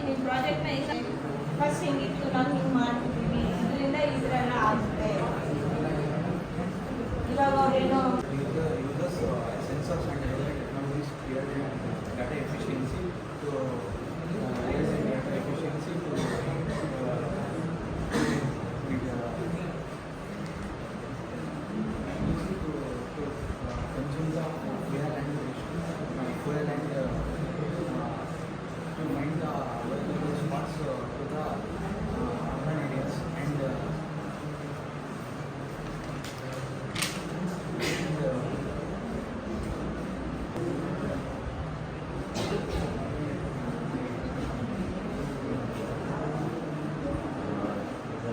ನಿಮ್ಮ ಪ್ರಾಜೆಕ್ಟ್ನ ಈಗ ಫಸ್ಟ್ ಹೆಂಗಿತ್ತು ನಾವು ಹಿಂಗೆ ಮಾಡ್ತಿದ್ದೀವಿ ಇದರಿಂದ ಈ ಥರ ಎಲ್ಲ ಆಗುತ್ತೆ ಇವಾಗ ಅವ್ರೇನೋ sensors and AI technologies create data efficiency to raise data efficiency to consume the fuel and to mine the available spots to the urban areas and the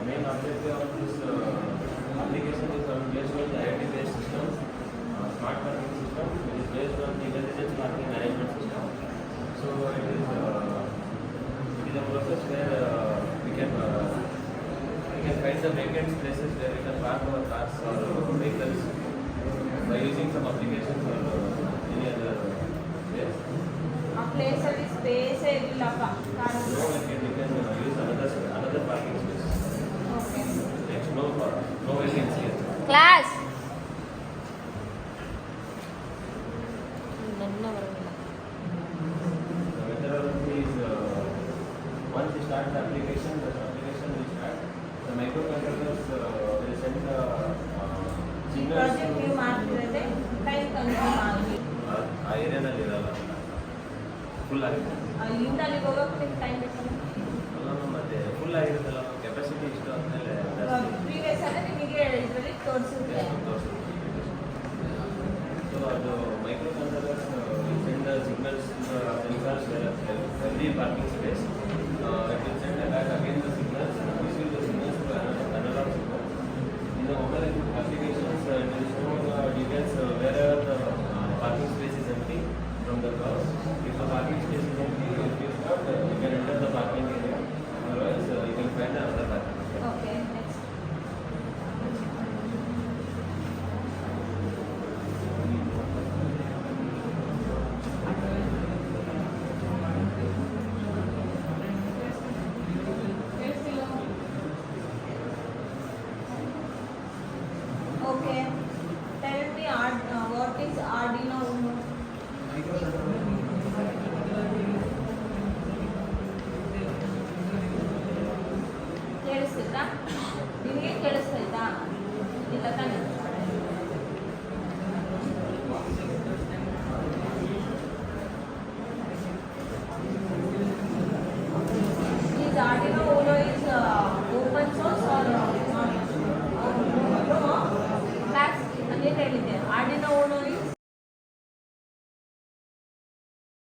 main objective of this application is based on the IoT-based system, smart parking system, which is based on the intelligent parking management system. So it is a process where we can find the vacant places where we can park our cars or vehicles by using some applications or any other place. ಆ ಪ್ಲೇಸಲ್ಲಿ ಸ್ಪೇಸೇ ಇಲ್ಲಪ್ಪ car No, we can use another parking space. Okay Next, no vacancy. Class The methodology is once you start the application will start. The microcontrollers will send the ಈ signals project ನೀವು ಮಾಡ್ತಿರೋದೇ time consume ಆಗಿ ಆ ಏರಿಯಾದಲ್ಲಿ ಇರಲ್ಲ full ಆಗಿದೆ ಇಲ್ಲಿಂದ ಅಲ್ಲಿಗೆ ಹೋಗೋಕೆ ನಿಮ್ಗೆ ಟೈಮ್ ಬೇಕಲ್ಲ ಮತ್ತೆ ಫುಲ್ ಆಗಿರುತ್ತಲ್ಲ ಕೆಪಾಸಿಟಿ ಇಷ್ಟು ಆದಮೇಲೆ ಪ್ರೀವಿಯಸ್ ಆದರೆ ನಿಮಗೆ ಇದರಲ್ಲಿ ತೋರಿಸುತ್ತೆ ಸೊ ಅದು ಮೈಕ್ರೋಕಂಟ್ರೋಲರ್ಸ್ send the signals to the sensors every parking space. It will send back again the signals, receive the signals to analog signals. In the mobile applications, it will show the details wherever the parking space is empty from the cars. If the parking space is empty, if you start, you can enter the parking area. Otherwise, you can find another parking space. Okay next Okay, tell me what is Arduino Uno? ಕೇಳಿಸ್ತಿದ್ರಾ ನಿಮಗೆ ಕೇಳಿಸ್ತಾಯ್ತಾ ಇಲ್ಲ ತಾನೆ Is Arduino Uno is open source or not? No? Class again ಹೇಳಿದ್ದೆ Arduino Uno is